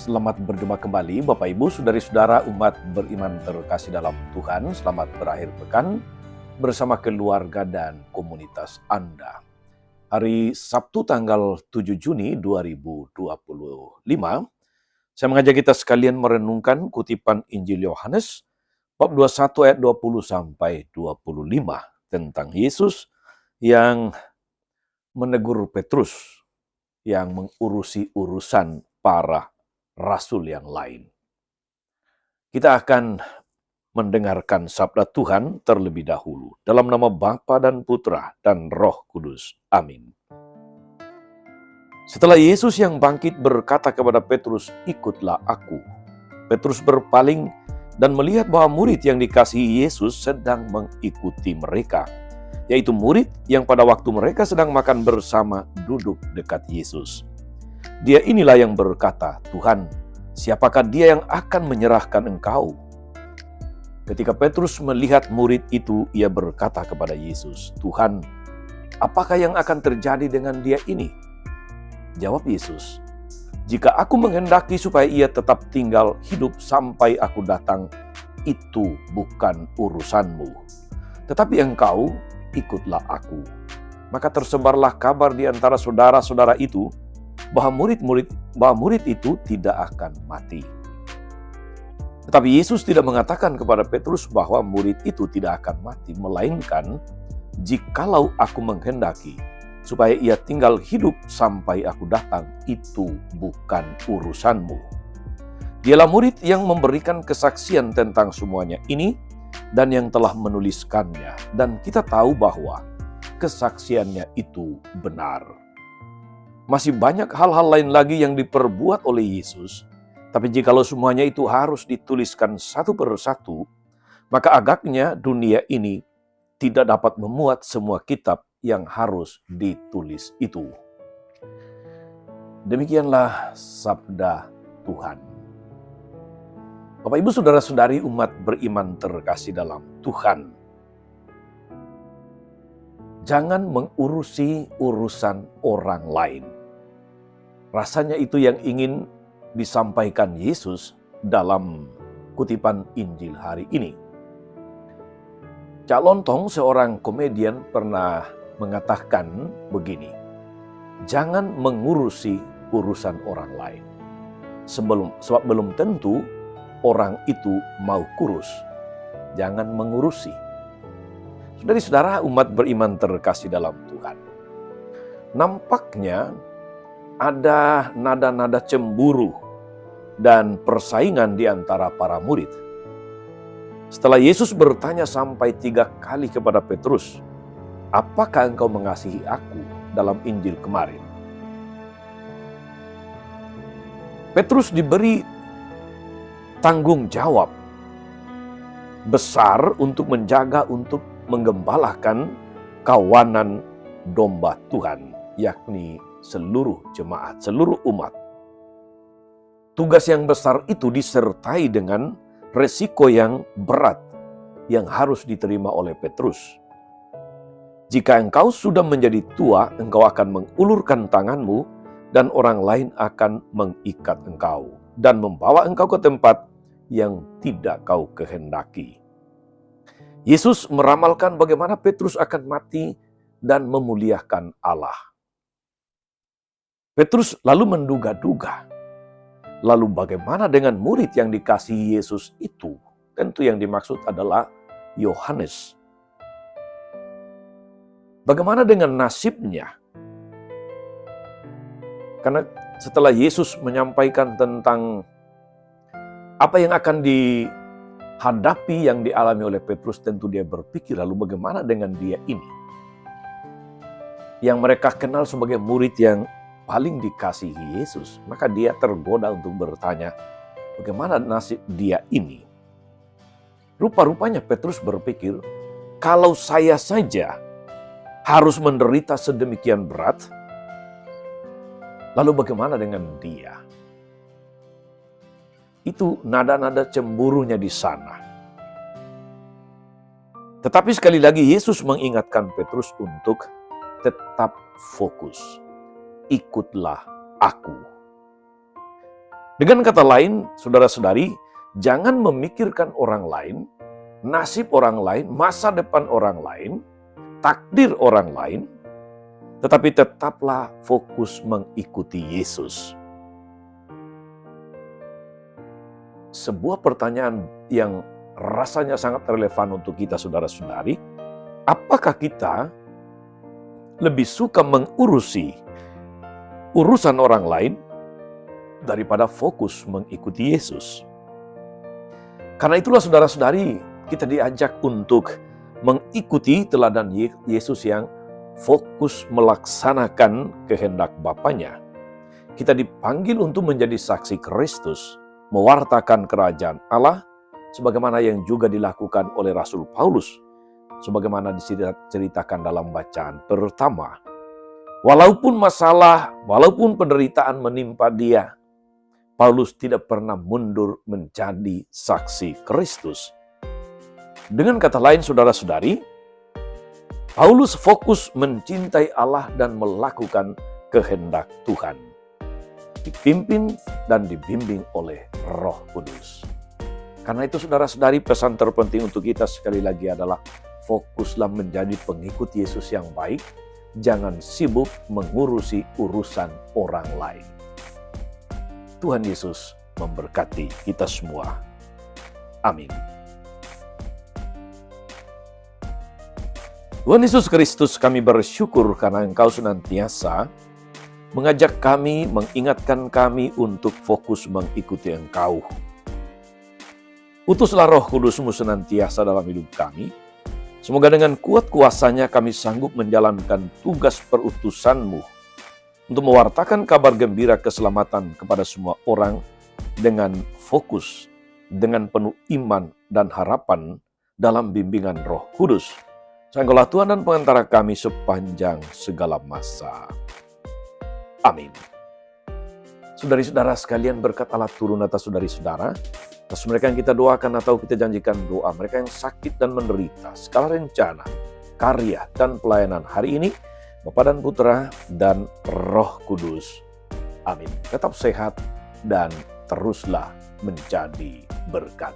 Selamat berjumpa kembali Bapak Ibu, Saudari-saudara umat beriman terkasih dalam Tuhan. Selamat berakhir pekan bersama keluarga dan komunitas Anda. Hari Sabtu tanggal 7 Juni 2025, saya mengajak kita sekalian merenungkan kutipan Injil Yohanes bab 21 ayat 20 sampai 25 tentang Yesus yang menegur Petrus yang mengurusi urusan para rasul yang lain. Kita akan mendengarkan sabda Tuhan terlebih dahulu. Dalam nama Bapa dan Putra dan Roh Kudus. Amin. Setelah Yesus yang bangkit berkata kepada Petrus, "Ikutlah aku." Petrus berpaling dan melihat bahwa murid yang dikasihi Yesus sedang mengikuti mereka, yaitu murid yang pada waktu mereka sedang makan bersama duduk dekat Yesus. Dia inilah yang berkata, "Tuhan, siapakah dia yang akan menyerahkan engkau?" Ketika Petrus melihat murid itu, ia berkata kepada Yesus, "Tuhan, apakah yang akan terjadi dengan dia ini?" Jawab Yesus, "Jika aku menghendaki supaya ia tetap tinggal hidup sampai aku datang, itu bukan urusanmu. Tetapi engkau, ikutlah aku." Maka tersebarlah kabar di antara saudara-saudara itu, bahwa murid itu tidak akan mati. Tetapi Yesus tidak mengatakan kepada Petrus bahwa murid itu tidak akan mati, melainkan, "Jikalau aku menghendaki supaya ia tinggal hidup sampai aku datang, itu bukan urusanmu." Dialah murid yang memberikan kesaksian tentang semuanya ini dan yang telah menuliskannya, dan kita tahu bahwa kesaksiannya itu benar. Masih banyak hal-hal lain lagi yang diperbuat oleh Yesus, tapi jikalau semuanya itu harus dituliskan satu persatu, maka agaknya dunia ini tidak dapat memuat semua kitab yang harus ditulis itu. Demikianlah sabda Tuhan. Bapak Ibu Saudara-saudari umat beriman terkasih dalam Tuhan, jangan mengurusi urusan orang lain. Rasanya itu yang ingin disampaikan Yesus dalam kutipan Injil hari ini. Cak Lontong, seorang komedian, pernah mengatakan begini, "Jangan mengurusi urusan orang lain. Sebab belum tentu orang itu mau kurus. Jangan mengurusi." Saudari-saudara umat beriman terkasih dalam Tuhan, nampaknya ada nada-nada cemburu dan persaingan di antara para murid. Setelah Yesus bertanya sampai 3 kali kepada Petrus, "Apakah engkau mengasihi aku?" dalam Injil kemarin, Petrus diberi tanggung jawab besar untuk menjaga, untuk menggembalakan kawanan domba Tuhan, yakni seluruh jemaat, seluruh umat. Tugas yang besar itu disertai dengan resiko yang berat yang harus diterima oleh Petrus. "Jika engkau sudah menjadi tua, engkau akan mengulurkan tanganmu dan orang lain akan mengikat engkau dan membawa engkau ke tempat yang tidak kau kehendaki." Yesus meramalkan bagaimana Petrus akan mati dan memuliakan Allah. Petrus lalu menduga-duga, lalu bagaimana dengan murid yang dikasihi Yesus itu? Tentu yang dimaksud adalah Yohanes. Bagaimana dengan nasibnya? Karena setelah Yesus menyampaikan tentang apa yang akan dihadapi, yang dialami oleh Petrus, tentu dia berpikir, lalu bagaimana dengan dia ini? Yang mereka kenal sebagai murid yang paling dikasihi Yesus. Maka dia tergoda untuk bertanya, bagaimana nasib dia ini? Rupa-rupanya Petrus berpikir, kalau saya saja harus menderita sedemikian berat, lalu bagaimana dengan dia? Itu nada-nada cemburunya di sana. Tetapi sekali lagi Yesus mengingatkan Petrus untuk tetap fokus. "Ikutlah aku." Dengan kata lain, saudara-saudari, jangan memikirkan orang lain, nasib orang lain, masa depan orang lain, takdir orang lain, tetapi tetaplah fokus mengikuti Yesus. Sebuah pertanyaan yang rasanya sangat relevan untuk kita, saudara-saudari, apakah kita lebih suka mengurusi urusan orang lain daripada fokus mengikuti Yesus? Karena itulah saudara-saudari, kita diajak untuk mengikuti teladan Yesus yang fokus melaksanakan kehendak Bapanya. Kita dipanggil untuk menjadi saksi Kristus, mewartakan kerajaan Allah, sebagaimana yang juga dilakukan oleh Rasul Paulus, sebagaimana diceritakan dalam bacaan pertama. Walaupun masalah, walaupun penderitaan menimpa dia, Paulus tidak pernah mundur menjadi saksi Kristus. Dengan kata lain, saudara-saudari, Paulus fokus mencintai Allah dan melakukan kehendak Tuhan, dipimpin dan dibimbing oleh Roh Kudus. Karena itu, saudara-saudari, pesan terpenting untuk kita sekali lagi adalah fokuslah menjadi pengikut Yesus yang baik. Jangan sibuk mengurusi urusan orang lain. Tuhan Yesus memberkati kita semua. Amin. Tuhan Yesus Kristus, kami bersyukur karena Engkau senantiasa mengajak kami, mengingatkan kami untuk fokus mengikuti Engkau. Utuslah Roh Kudus-Mu senantiasa dalam hidup kami. Semoga dengan kuat kuasa-Nya kami sanggup menjalankan tugas perutusan-Mu untuk mewartakan kabar gembira keselamatan kepada semua orang dengan fokus, dengan penuh iman dan harapan dalam bimbingan Roh Kudus. Engkaulah Tuhan dan pengantara kami sepanjang segala masa. Amin. Saudari-saudara sekalian, berkat Allah turun atas saudari-saudara, atas mereka yang kita doakan atau kita janjikan doa, mereka yang sakit dan menderita, segala rencana, karya, dan pelayanan hari ini, Bapa dan Putra dan Roh Kudus. Amin. Tetap sehat dan teruslah menjadi berkat.